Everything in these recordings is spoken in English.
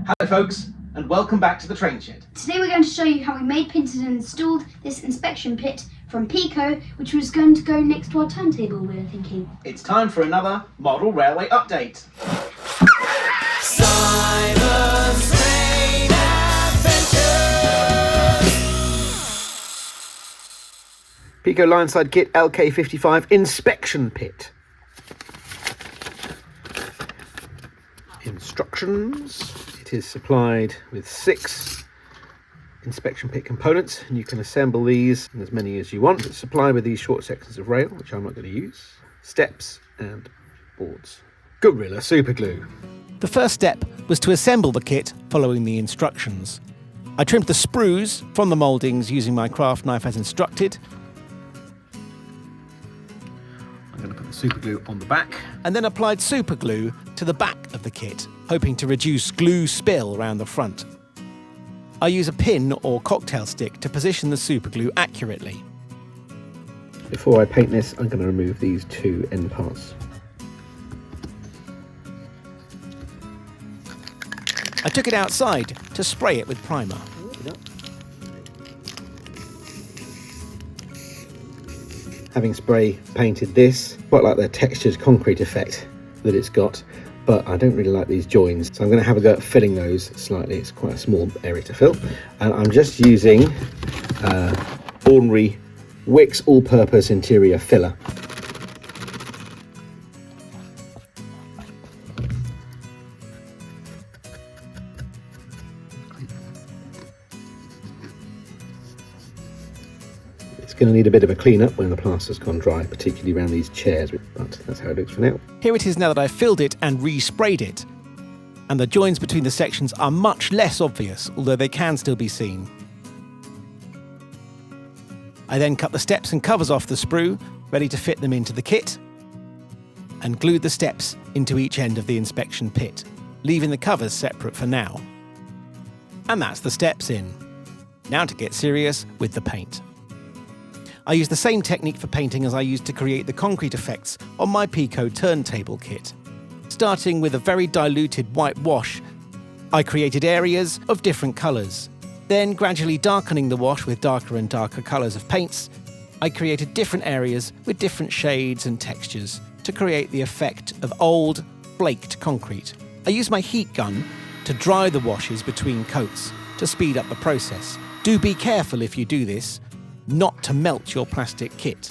Hello folks, and welcome back to the train shed. Today we're going to show you how we made, painted and installed this inspection pit from Peco, which was going to go next to our turntable, we were thinking. It's time for another model railway update. Simon's Train Adventures! Peco Lineside Kit LK55 inspection pit. Instructions. It is supplied with 6 inspection pit components, and you can assemble these in as many as you want. It's supplied with these short sections of rail, which I'm not going to use, steps and boards. Gorilla super glue. The first step was to assemble the kit following the instructions. I trimmed the sprues from the mouldings using my craft knife as instructed. I'm going to put the super glue on the back. And then applied super glue to the back of the kit, hoping to reduce glue spill around the front. I use a pin or cocktail stick to position the super glue accurately. Before I paint this, I'm going to remove these 2 end parts. I took it outside to spray it with primer. Having spray painted this, quite like the textured concrete effect that it's got, but I don't really like these joins, so I'm going to have a go at filling those slightly. It's quite a small area to fill, and I'm just using ordinary Wix all-purpose interior filler. It's going to need a bit of a clean up when the plaster's gone dry, particularly around these chairs, but that's how it looks for now. Here it is now that I've filled it and resprayed it. And the joins between the sections are much less obvious, although they can still be seen. I then cut the steps and covers off the sprue, ready to fit them into the kit, and glued the steps into each end of the inspection pit, leaving the covers separate for now. And that's the steps in. Now to get serious with the paint. I used the same technique for painting as I used to create the concrete effects on my Peco turntable kit. Starting with a very diluted white wash, I created areas of different colours. Then, gradually darkening the wash with darker and darker colours of paints, I created different areas with different shades and textures to create the effect of old, flaked concrete. I used my heat gun to dry the washes between coats to speed up the process. Do be careful if you do this, not to melt your plastic kit.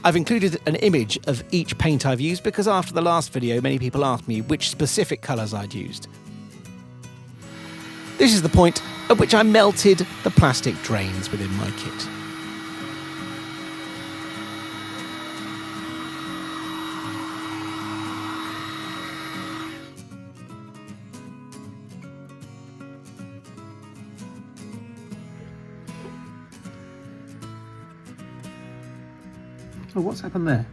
I've included an image of each paint I've used because after the last video many people asked me which specific colours I'd used. This is the point at which I melted the plastic drains within my kit. Oh, what's happened there?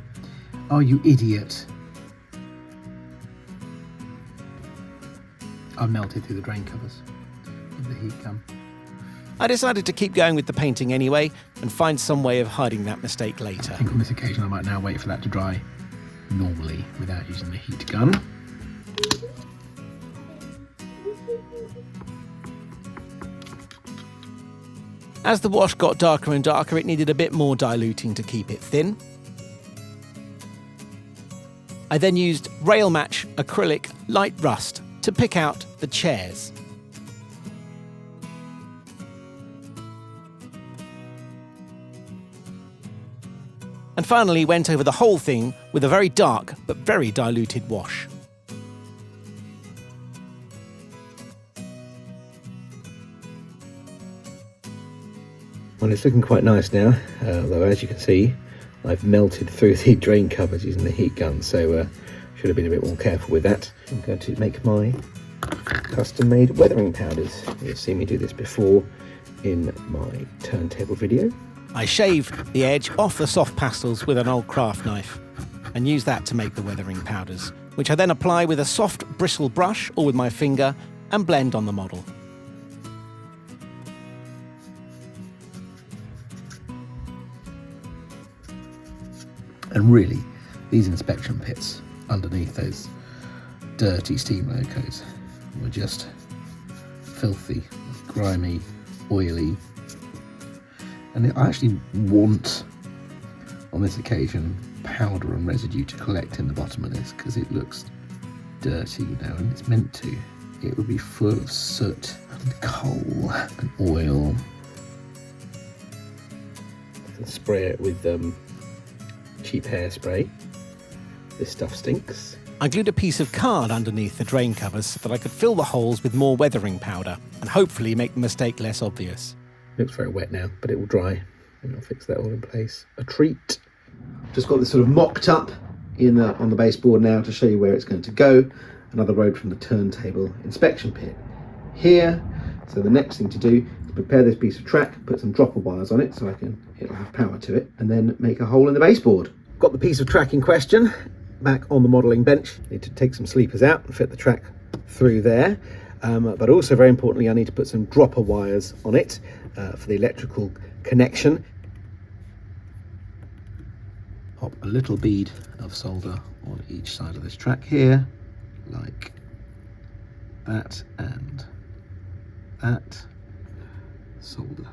Oh, you idiot. I melted through the drain covers with the heat gun. I decided to keep going with the painting anyway and find some way of hiding that mistake later. I think on this occasion I might now wait for that to dry normally without using the heat gun. As the wash got darker and darker, it needed a bit more diluting to keep it thin. I then used Rail Match acrylic light rust to pick out the chairs. And finally went over the whole thing with a very dark but very diluted wash. Well, it's looking quite nice now, although as you can see, I've melted through the drain covers using the heat gun, so should have been a bit more careful with that. I'm going to make my custom-made weathering powders. You've seen me do this before in my turntable video. I shaved the edge off the soft pastels with an old craft knife and use that to make the weathering powders, which I then apply with a soft bristle brush or with my finger and blend on the model. And really, these inspection pits underneath those dirty steam locos were just filthy, grimy, oily. And I actually want, on this occasion, powder and residue to collect in the bottom of this, because it looks dirty, you know, and it's meant to. It would be full of soot and coal and oil. I can spray it with cheap hairspray. This stuff stinks. I glued a piece of card underneath the drain covers so that I could fill the holes with more weathering powder and hopefully make the mistake less obvious. Looks very wet now, but it will dry and I'll fix that all in place. A treat. Just got this sort of mocked up on the baseboard now to show you where it's going to go. Another road from the turntable inspection pit here. So the next thing to do is prepare this piece of track, put some dropper wires on it so it'll have power to it, and then make a hole in the baseboard. Got the piece of track in question back on the modelling bench. Need to take some sleepers out and fit the track through there. But also very importantly, I need to put some dropper wires on it for the electrical connection. Pop a little bead of solder on each side of this track here, like that, and that. Solder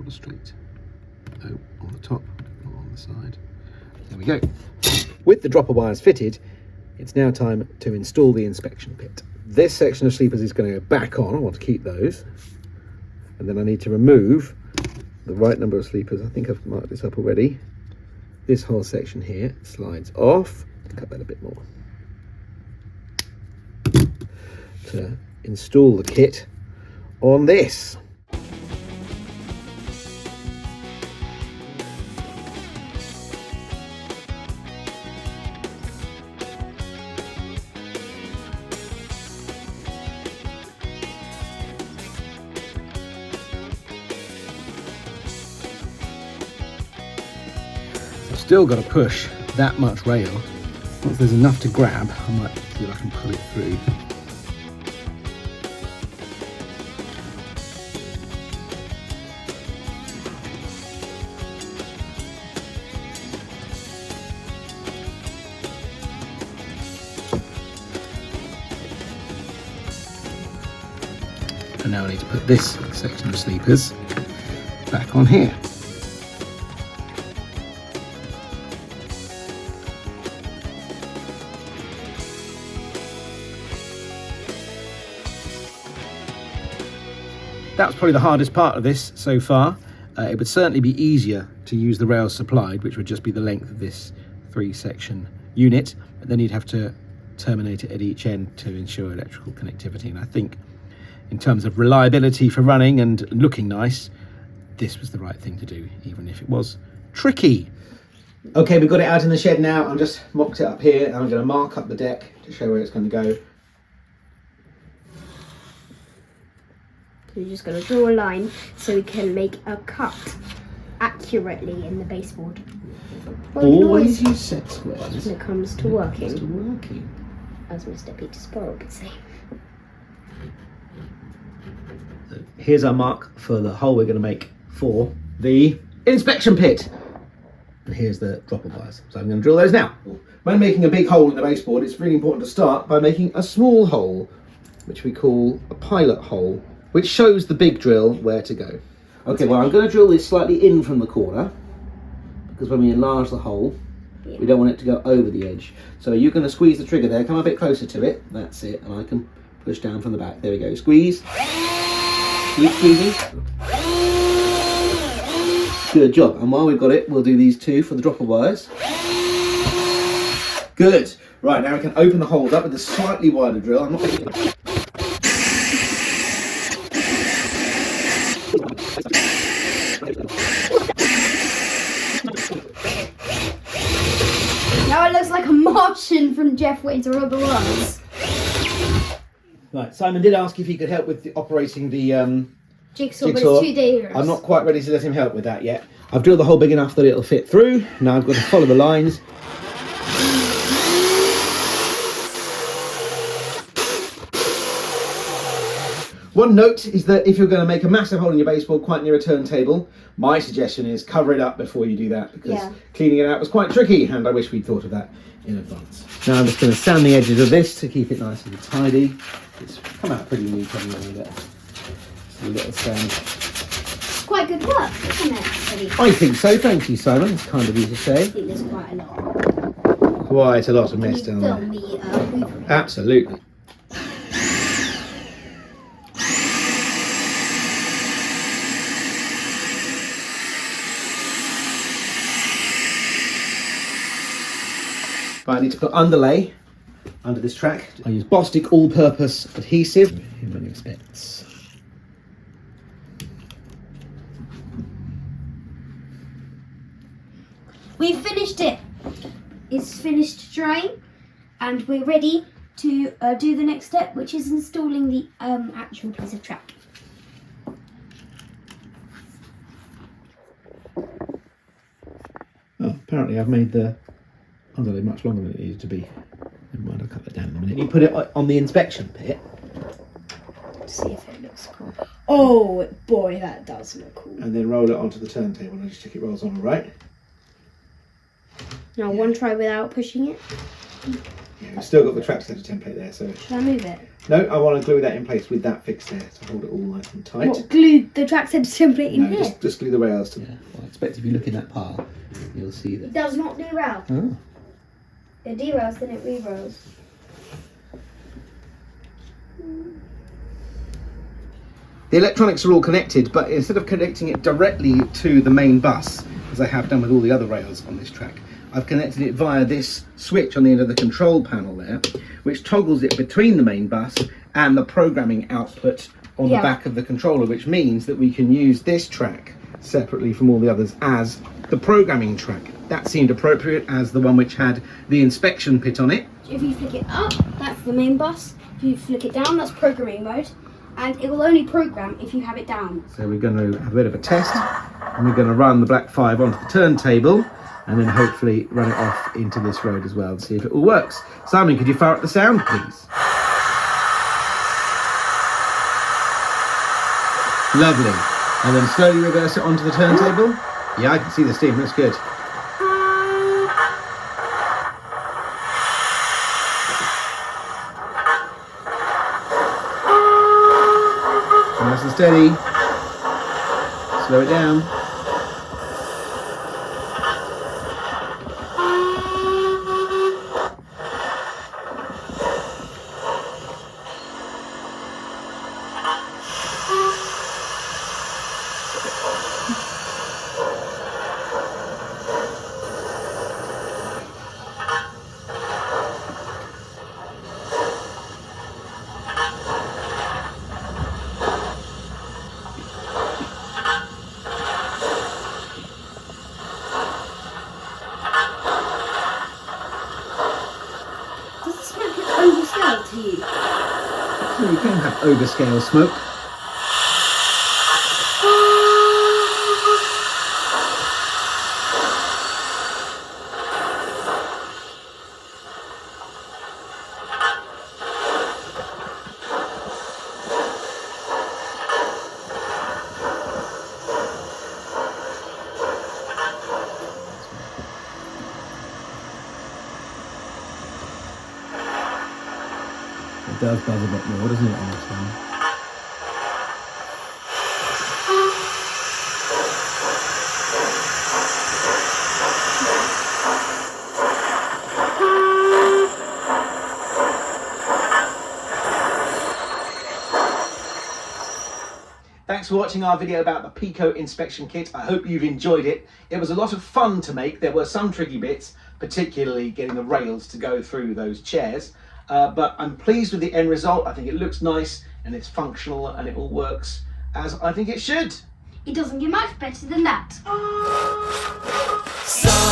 straight. Oh, on the top, not on the side. There we go. With the dropper wires fitted, it's now time to install the inspection pit. This section of sleepers is going to go back on. I want to keep those. And then I need to remove the right number of sleepers. I think I've marked this up already. This whole section here slides off. Cut that a bit more. To install the kit on this. I've still got to push that much rail. Once there's enough to grab, I might see if I can pull it through. And now I need to put this section of sleepers back on here. That was probably the hardest part of this so far. It would certainly be easier to use the rails supplied, which would just be the length of this 3-section unit. But then you'd have to terminate it at each end to ensure electrical connectivity. And I think in terms of reliability for running and looking nice, this was the right thing to do, even if it was tricky. Okay, we've got it out in the shed now. I'm just mocked it up here. I'm going to mark up the deck to show where it's going to go. We're just going to draw a line so we can make a cut accurately in the baseboard. Always use set squares when it comes to working. As Mr. Peter Spoil could say. So here's our mark for the hole we're going to make for the inspection pit. And here's the dropper wires. So I'm going to drill those now. When making a big hole in the baseboard, it's really important to start by making a small hole, which we call a pilot hole, which shows the big drill where to go. Okay, well, I'm going to drill this slightly in from the corner, because when we enlarge the hole, we don't want it to go over the edge. So you're going to squeeze the trigger there, come a bit closer to it, that's it, and I can push down from the back. There we go, squeeze. Keep squeezing. Good job. And while we've got it, we'll do these two for the dropper wires. Good. Right, now we can open the holes up with a slightly wider drill. I'm not making it. Now it looks like a Martian from Jeff Winter or the ones. Right, Simon did ask if he could help with operating the Jigsaw, but it's too dangerous. I'm not quite ready to let him help with that yet. I've drilled the hole big enough that it'll fit through. Now I've got to follow the lines. One note is that if you're going to make a massive hole in your baseboard quite near a turntable, my suggestion is cover it up before you do that, because cleaning it out was quite tricky, and I wish we'd thought of that in advance. Now I'm just going to sand the edges of this to keep it nice and tidy. It's come out pretty neat anyway with a little sand. It's quite good work, isn't it, Eddie? I think so, thank you, Simon. It's kind of you to say. I think there's quite a lot. Quite a lot of mess Can down you there. film me? Absolutely. But I need to put underlay under this track. I use Bostik all-purpose adhesive in many respects. We've finished it. It's finished drying, and we're ready to do the next step, which is installing the actual piece of track. Oh, apparently I've made the underlay much longer than it needed to be. Never mind, I'll cut that down in a minute. You put it on the inspection pit. See if it looks cool. Oh boy, that does look cool. And then roll it onto the turntable and just check it rolls on all right. Now one try without pushing it. Yeah, we've still got the track center template there, so... Should I move it? No, I want to glue that in place with that fixed there to hold it all nice and tight. What, glue the track center template in here? Just glue the rails to... Yeah, well, I expect if you look in that pile, you'll see that... It does not derail. Oh. It derails, then it re-rolls. The electronics are all connected, but instead of connecting it directly to the main bus, as I have done with all the other rails on this track, I've connected it via this switch on the end of the control panel there, which toggles it between the main bus and the programming output on the back of the controller, which means that we can use this track separately from all the others as the programming track. That seemed appropriate as the one which had the inspection pit on it. If you flick it up, that's the main bus. If you flick it down, that's programming mode. And it will only program if you have it down. So we're going to have a bit of a test, and we're going to run the Black 5 onto the turntable, and then hopefully run it off into this road as well and see if it all works. Simon, could you fire up the sound, please? Lovely. And then slowly reverse it onto the turntable. Yeah, I can see the steam, that's good. Nice and steady. Slow it down. To you. So you can have overscale smoke. It does buzz a bit more, doesn't it, on this one? Thanks for watching our video about the Peco inspection kit. I hope you've enjoyed it. It was a lot of fun to make. There were some tricky bits, particularly getting the rails to go through those chairs. But I'm pleased with the end result. I think it looks nice and it's functional and it all works as I think it should. It doesn't get much better than that. So